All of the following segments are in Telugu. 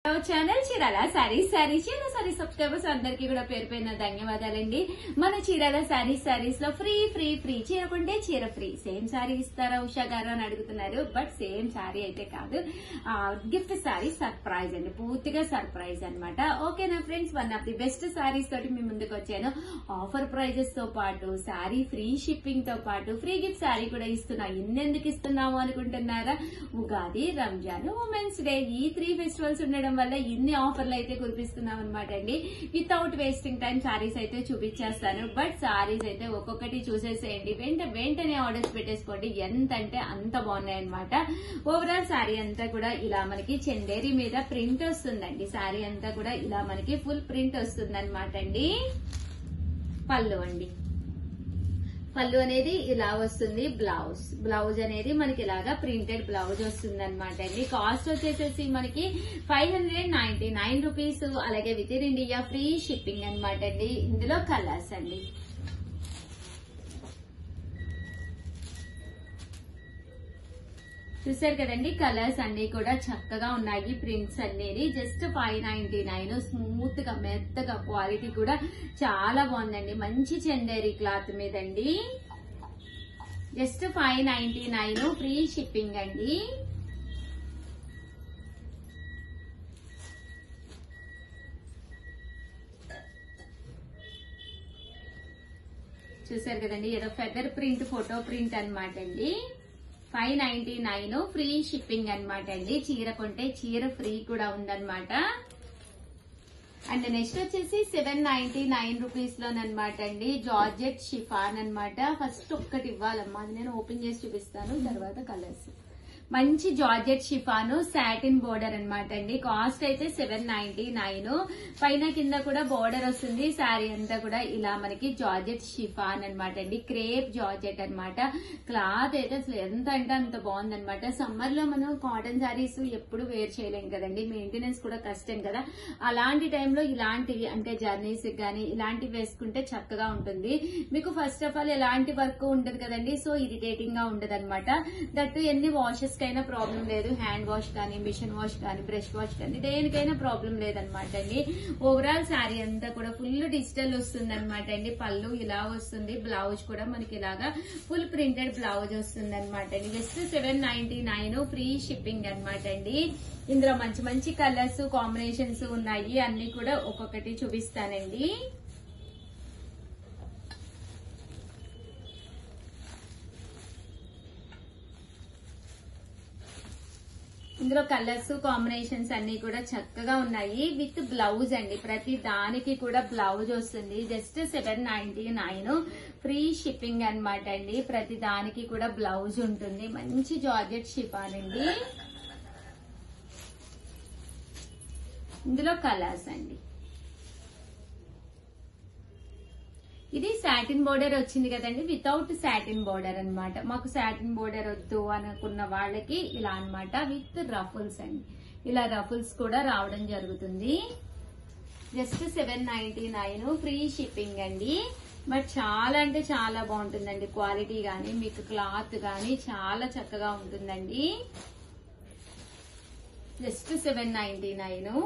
ఛానల్ చీరాల సారీస్ చీరాల సారీస్ సబ్స్క్రైబర్స్ అందరికీ కూడా పేరు పేరున ధన్యవాదాలండి. మన చీరాల సారీస్ లో ఫ్రీ ఫ్రీ ఫ్రీ చీర కొంటే చీర ఫ్రీ. సేమ్ సారీ ఇస్తారా ఉషా గారు అని అడుగుతున్నారు. బట్ సేమ్ సారీ అయితే కాదు, గిఫ్ట్ సారీ సర్ప్రైజ్ అండి, పూర్తిగా సర్ప్రైజ్ అనమాట. ఓకేనా friends, one of the best saris తోటి మీ ముందుకు వచ్చాను. ఆఫర్ ప్రైజెస్ తో పాటు సారీ ఫ్రీ షిప్పింగ్ తో పాటు ఫ్రీ గిఫ్ట్ సారీ కూడా ఇస్తున్నా. ఇన్నెందుకు ఇస్తున్నాము అనుకుంటున్నారా? ఉగాది, రంజాన్, ఉమెన్స్ డే, ఈ 3 ఫెస్టివల్స్ ఉండడం వల్ల ఇన్ని ఆఫర్లు అయితే కురిపిస్తున్నాం అనమాట అండి. వితౌట్ వేస్టింగ్ టైం సారీస్ అయితే చూపించేస్తాను. బట్ సారీస్ అయితే ఒక్కొక్కటి చూసేసేయండి, వెంటనే ఆర్డర్స్ పెట్టేసుకోండి. ఎంత అంటే అంత బాగున్నాయి అనమాట. ఓవరాల్ సారీ అంతా కూడా ఇలా మనకి చందేరి మీద ప్రింట్ వస్తుందండి. సారీ అంతా కూడా ఇలా మనకి ఫుల్ ప్రింట్ వస్తుంది అనమాట అండి. పళ్ళు అండి, పళ్ళు అనేది ఇలా వస్తుంది. బ్లౌజ్ అనేది మనకి ఇలాగా ప్రింటెడ్ బ్లౌజ్ వస్తుంది అనమాట అండి. కాస్ట్ వచ్చేసేసి మనకి 599 రూపీస్. అలాగే with in India free shipping అనమాట అండి. ఇందులో కలర్స్ అండి, చూసారు కదండి, కలర్స్ అన్ని కూడా చక్కగా ఉన్నాయి. ప్రింట్స్ అనేది జస్ట్ 599. స్మూత్ గా మెత్తగా, క్వాలిటీ కూడా చాలా బాగుందండి. మంచి చందేరి క్లాత్ మీదండి. జస్ట్ 599 ఫ్రీ షిప్పింగ్ అండి. చూసారు కదండి, ఏదో ఫెదర్ ప్రింట్, ఫోటో ప్రింట్ అనమాట అండి. 599 ఫ్రీ షిప్పింగ్ అనమాట అండి. చీర కొంటే చీర ఫ్రీ కూడా ఉందన్నమాట. అండ్ నెక్స్ట్ వచ్చేసి 799 రూపీస్ లోనమాట అండి. జార్జెట్ షిఫాన్ అనమాట. ఫస్ట్ ఒక్కటి ఇవ్వాలమ్మా, అది నేను ఓపెన్ చేసి చూపిస్తాను, తర్వాత కలర్స్. మంచి జార్జెట్ షిఫాను, సాటిన్ బోర్డర్ అనమాట అండి. కాస్ట్ అయితే 799. పైన కింద కూడా బోర్డర్ వస్తుంది. శారీ అంతా కూడా ఇలా మనకి జార్జెట్ షిఫాన్ అనమాట అండి. క్రేప్ జార్జెట్ అనమాట. క్లాత్ అయితే అసలు ఎంత అంటే అంత బాగుందనమాట. సమ్మర్ లో మనం కాటన్ శారీస్ ఎప్పుడు వేర్ చేయలేం కదండి, మెయింటెనెన్స్ కూడా కష్టం కదా. అలాంటి టైంలో ఇలాంటివి అంటే జర్నీస్ గానీ ఇలాంటివి వేసుకుంటే చక్కగా ఉంటుంది. మీకు ఫస్ట్ ఆఫ్ ఆల్ ఎలాంటి వర్క్ ఉండదు కదండి, సో ఇరిటేటింగ్ గా ఉండదు అనమాట. దట్టు ఎన్ని వాషెస్ కైనా ప్రాబ్లం లేదు. హ్యాండ్ వాష్ కానీ, మిషన్ వాష్ కానీ, బ్రష్ వాష్ కానీ దేనికైనా ప్రాబ్లం లేదనమాట అండి. ఓవరాల్ శారీ అంతా కూడా ఫుల్ డిజిటల్ వస్తుంది అనమాట అండి. పళ్ళు ఇలా వస్తుంది. బ్లౌజ్ కూడా మనకి ఇలాగా ఫుల్ ప్రింటెడ్ బ్లౌజ్ వస్తుంది అనమాట అండి. జస్ట్ 799 ఫ్రీ షిప్పింగ్ అనమాట అండి. ఇందులో మంచి మంచి కలర్స్ కాంబినేషన్స్ ఉన్నాయి. అన్ని కూడా ఒక్కొక్కటి చూపిస్తానండి. ఇందులో కలర్స్ కాంబినేషన్స్ అన్ని కూడా చక్కగా ఉన్నాయి. విత్ బ్లౌజ్ అండి, ప్రతి దానికి కూడా బ్లౌజ్ వస్తుంది. జస్ట్ 799 ఫ్రీ షిప్పింగ్ అనమాట అండి. ప్రతి దానికి కూడా బ్లౌజ్ ఉంటుంది. మంచి జార్జెట్ షిఫాన్ అండి. ఇందులో కలర్స్ అండి, ఇది సాటిన్ బోర్డర్ వచ్చింది కదండి, వితౌట్ సాటిన్ బోర్డర్ అనమాట. మాకు సాటిన్ బోర్డర్ వద్దు అనుకున్న వాళ్ళకి ఇలా అనమాట. విత్ రఫుల్స్ అండి, ఇలా రఫుల్స్ కూడా రావడం జరుగుతుంది. జస్ట్ 799 ఫ్రీ షిప్పింగ్ అండి. బట్ చాలా అంటే చాలా బాగుంటుందండి. క్వాలిటీ గానీ మీకు క్లాత్ గానీ చాలా చక్కగా ఉంటుందండి. జస్ట్ 799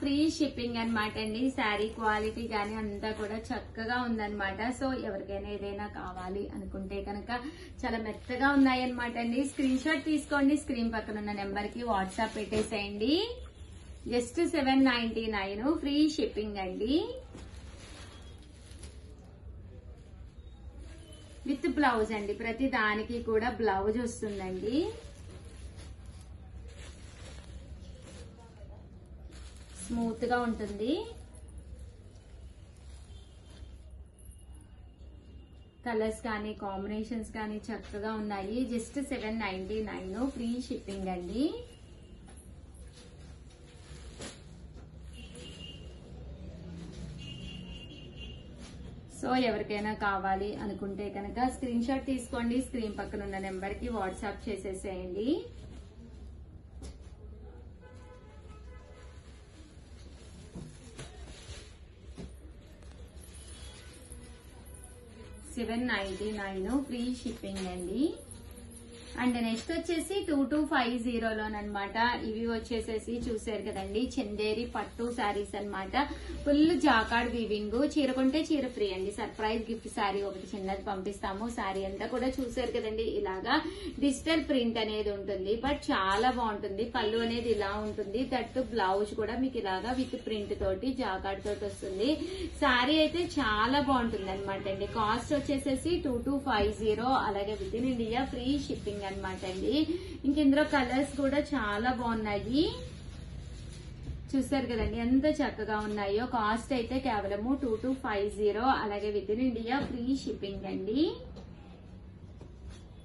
ఫ్రీ షిప్పింగ్ అనమాట అండి. శారీ క్వాలిటీ గానీ అంతా కూడా చక్కగా ఉందన్నమాట. సో ఎవరికైనా ఏదైనా కావాలి అనుకుంటే కనుక చాలా మెత్తగా ఉన్నాయన్నమాట అండి. స్క్రీన్ షాట్ తీసుకోండి, స్క్రీన్ పక్కన ఉన్న నెంబర్ కి వాట్సాప్ పెట్టేసేయండి. జస్ట్ 799 ఫ్రీ షిప్పింగ్ అండి. విత్ బ్లౌజ్ అండి, ప్రతి దానికి కూడా బ్లౌజ్ వస్తుందండి. స్మూత్ గా ఉంటుంది. కలర్స్ కానీ కాంబినేషన్స్ కానీ చక్కగా ఉన్నాయి. జస్ట్ 799 ఫ్రీ షిప్పింగ్ అండి. సో ఎవరికైనా కావాలి అనుకుంటే కనుక స్క్రీన్ షాట్ తీసుకోండి, స్క్రీన్ పక్కన ఉన్న నెంబర్ కి వాట్సాప్ చేసేసేయండి. 799 ఫ్రీ షిప్పింగ్ అండి. అండ్ నెక్స్ట్ వచ్చేసి 2250లోనమాట. ఇవి వచ్చేసేసి చూసారు కదండి, చందేరి పట్టు శారీస్ అన్నమాట. Full jacquard weaving. చీర కొంటే చీర ఫ్రీ అండి. సర్ప్రైజ్ గిఫ్ట్ శారీ ఒకటి చిన్నది పంపిస్తాము. శారీ అంతా కూడా చూసారు కదండి, ఇలాగా డిజిటల్ ప్రింట్ అనేది ఉంటుంది. బట్ చాలా బాగుంటుంది. పళ్ళు అనేది ఇలా ఉంటుంది. దట్టు బ్లౌజ్ కూడా మీకు ఇలాగా విత్ ప్రింట్ తోటి జాకార్డ్ తోటి వస్తుంది. శారీ అయితే చాలా బాగుంటుంది అనమాట అండి. కాస్ట్ వచ్చేసేసి 2250. అలాగే with in India free shipping అనమాట అండి. ఇంక ఇందులో కలర్స్ కూడా చాలా బాగున్నాయి. చూసారు కదండి ఎంత చక్కగా ఉన్నాయో. కాస్ట్ అయితే కేవలము 2250. అలాగే with in India free shipping అండి.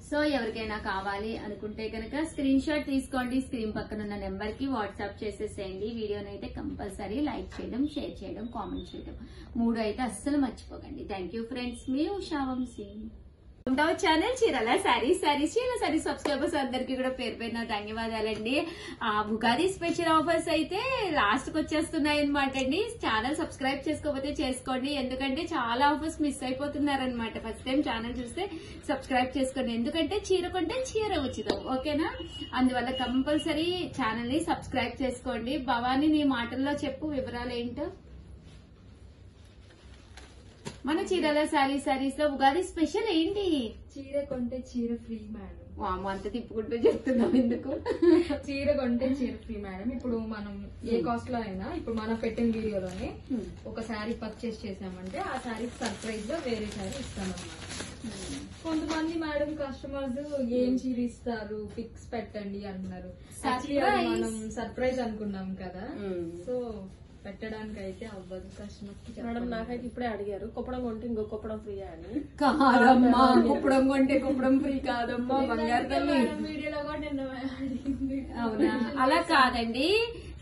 సో ఎవరికైనా కావాలి అనుకుంటే కనుక స్క్రీన్ షాట్ తీసుకోండి. స్క్రీన్ పక్కన ఉన్న నెంబర్ కి వాట్సాప్ చేసేసేయండి. వీడియోని అయితే కంపల్సరీ లైక్ చేయడం, షేర్ చేయడం, కామెంట్ చేయడం 3 అయితే అస్సలు మర్చిపోకండి. థ్యాంక్ యూ ఫ్రెండ్స్, మీ ఉషా వంశీ. ఛానల్ చీరల శారీస్ సబ్స్క్రైబర్స్ అందరికి కూడా పేరు పేరున ధన్యవాదాలండి. ఉగాది స్పెషల్ ఆఫర్స్ అయితే లాస్ట్ కి వచ్చేస్తున్నాయి అనమాట అండి. ఛానల్ సబ్స్క్రైబ్ చేసుకోకపోతే చేసుకోండి, ఎందుకంటే చాలా ఆఫర్స్ మిస్ అయిపోతున్నారనమాట. ఫస్ట్ టైం ఛానల్ చూస్తే సబ్స్క్రైబ్ చేసుకోండి, ఎందుకంటే చీర కొంటే చీర ఉచితం. ఓకేనా? అందువల్ల కంపల్సరీ ఛానల్ ని సబ్స్క్రైబ్ చేసుకోండి. భవానీ, నీ మాటల్లో చెప్పు వివరాలు ఏంటో. మన చీరల శారీస్ లో ఉగాది స్పెషల్ ఏంటి? చీర కొంటే చీర ఫ్రీ మేడం. వాము అంత తిప్పుకుంటూ చెప్తున్నాం ఎందుకు? చీర కొంటే చీర ఫ్రీ మేడం. ఇప్పుడు మనం ఏ కాస్ట్ లో అయినా, ఇప్పుడు మనం పెట్టిన వీడియోలోనే ఒక శారీ పర్చేస్ చేసామంటే ఆ శారీ సర్ప్రైజ్ గా వేరే శారీ ఇస్తామన్నమాట. కొంతమంది మేడం కస్టమర్స్ ఏం చీర ఇస్తారు, పిక్స్ పెట్టండి అంటున్నారు. మనం సర్ప్రైజ్ అనుకున్నాం కదా, సో పెట్టడానికి అయితే అవ్వదు కస్టమర్. మేడం నాకైతే ఇప్పుడే అడిగారు కుప్పడం కొంటే ఇంకో కుప్పడం ఫ్రీ అని. కాదమ్మా, కుప్పడం కొంటే కుప్పడం ఫ్రీ కాదమ్మా బంగారు తల్లి. వీడియోలో కూడా నిన్న అడిగింది. అవునా? అలా కాదండి.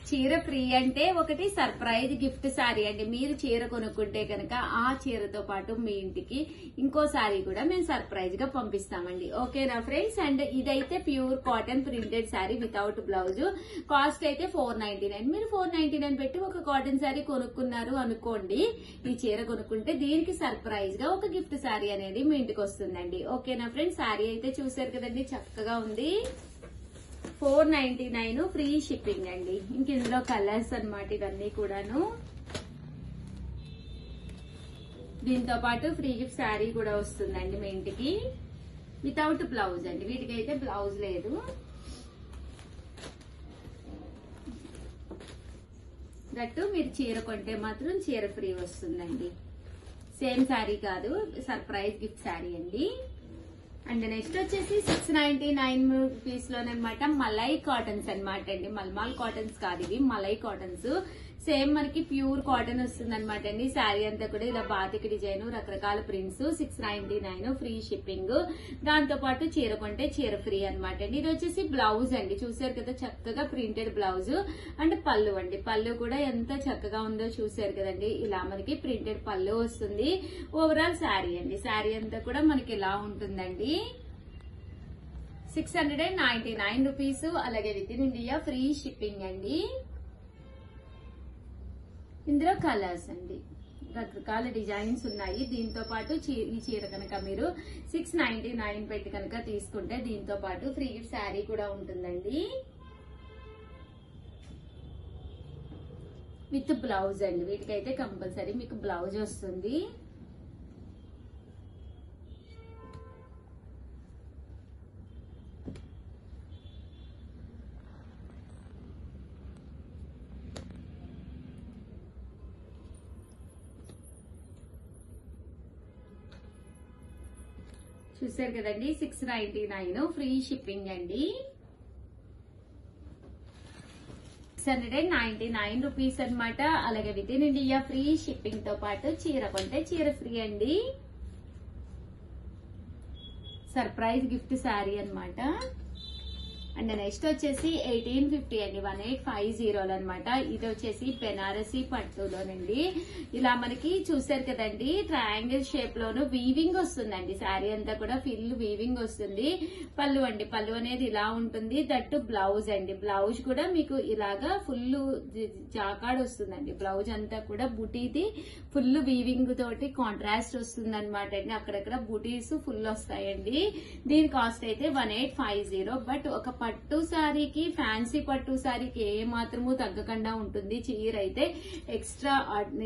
చీర ఫ్రీ అంటే ఒకటి సర్ప్రైజ్ గిఫ్ట్ శారీ అండి. మీరు చీర కొనుక్కుంటే కనుక ఆ చీరతో పాటు మీ ఇంటికి ఇంకో శారీ కూడా మేము సర్ప్రైజ్ గా పంపిస్తామండి. ఓకేనా ఫ్రెండ్స్? అండ్ ఇదైతే pure cotton printed sari without blouse. Cost అయితే 499. మీరు 499 పెట్టి ఒక కాటన్ శారీ కొనుక్కున్నారు అనుకోండి, ఈ చీర కొనుక్కుంటే దీనికి సర్ప్రైజ్ గా ఒక గిఫ్ట్ శారీ అనేది మీ ఇంటికి వస్తుందండి. ఓకేనా ఫ్రెండ్స్? శారీ అయితే చూసారు కదండి, చక్కగా ఉంది. 499 ఫ్రీ షిప్పింగ్ అండి. ఇంక ఇందులో కలర్స్ అన్నమాట ఇవన్నీ కూడాను. దీంతో పాటు ఫ్రీ గిఫ్ట్ శారీ కూడా వస్తుందండి మీ ఇంటికి వితౌట్ బ్లౌజ్ అండి. వీటికైతే బ్లౌజ్ లేదు. దట్టు మీరు చీర కొంటే మాత్రం చీర ఫ్రీ వస్తుందండి. సేమ్ శారీ కాదు, సర్ప్రైజ్ గిఫ్ట్ శారీ అండి. అండ్ నెక్స్ట్ వచ్చేసి 699 రూపీస్ లోనమాట మలై కాటన్స్ అనమాట అండి. మల్మాల్ కాటన్స్ కాదు ఇవి, మలై కాటన్స్. సేమ్ మనకి ప్యూర్ కాటన్ వస్తుంది అనమాట అండి. శారీ అంతా కూడా ఇలా బాతికి డిజైన్, రకరకాల ప్రింట్స్. 699 free shipping. దాంతో పాటు చీర కొంటే చీర ఫ్రీ అనమాట అండి. ఇది వచ్చేసి బ్లౌజ్ అండి. చూసారు కదా, చక్కగా ప్రింటెడ్ బ్లౌజ్. అండ్ పళ్ళు అండి. పళ్ళు కూడా ఎంత చక్కగా ఉందో చూసారు కదండి. ఇలా మనకి ప్రింటెడ్ పళ్ళు వస్తుంది. ఓవరాల్ శారీ అండి. శారీ అంతా కూడా మనకి ఇలా ఉంటుందండి. 699 రూపీస్. అలాగే with in India free shipping అండి. ఇందులో కలర్స్ అండి, రకరకాల డిజైన్స్ ఉన్నాయి. దీంతో పాటు ఈ చీర కనుక మీరు 699 పెట్టి కనుక తీసుకుంటే దీంతో పాటు ఫ్రీ గిఫ్ట్ శారీ కూడా ఉంటుందండి విత్ బ్లౌజ్ అండి. వీటికైతే కంపల్సరీ మీకు బ్లౌజ్ వస్తుంది. చూసారు కదండి, 699 ఫ్రీ షిప్పింగ్ అండి. 699 రూపీస్ అనమాట. అలాగే with in India free shipping తో పాటు చీర కొంటే చీర ఫ్రీ అండి. సర్ప్రైజ్ గిఫ్ట్ శారీ అనమాట. అండ్ నెక్స్ట్ వచ్చేసి 1850 అండి, 1850 అనమాట. ఇది వచ్చేసి బెనారసీ పట్టులోనండి. ఇలా మనకి చూసారు కదండి, ట్రయాంగిల్ షేప్ లోను వీవింగ్ వస్తుందండి. శారీ అంతా కూడా ఫుల్ వీవింగ్ వస్తుంది. పళ్ళు అండి, పళ్ళు అనేది ఇలా ఉంటుంది. దట్టు బ్లౌజ్ అండి, బ్లౌజ్ కూడా మీకు ఇలాగా ఫుల్ జాకాడ్ వస్తుందండి. బ్లౌజ్ అంతా కూడా బుటీది ఫుల్ వీవింగ్ తోటి కాంట్రాస్ట్ వస్తుంది అనమాట అండి. అక్కడక్కడ బుటీస్ ఫుల్ వస్తాయండి. దీని కాస్ట్ అయితే 1850. బట్ ఒక పట్టు శారీకి, ఫ్యాన్సీ పట్టు శారీకి ఏ మాత్రము తగ్గకుండా ఉంటుంది. చీర అయితే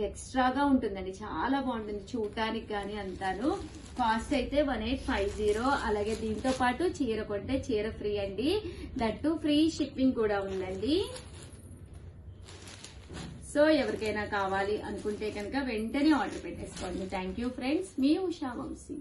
ఎక్స్ట్రాగా ఉంటుందండి, చాలా బాగుంటుంది చూడటానికి కానీ అంతాను. కాస్ట్ అయితే 1850. అలాగే దీంతో పాటు చీర కొంటే చీర ఫ్రీ అండి, దట్టు ఫ్రీ షిప్పింగ్ కూడా ఉందండి. సో ఎవరికైనా కావాలి అనుకుంటే కనుక వెంటనే ఆర్డర్ పెట్టేసుకోండి. థ్యాంక్ యూ ఫ్రెండ్స్, మీ ఉషా వంశీ.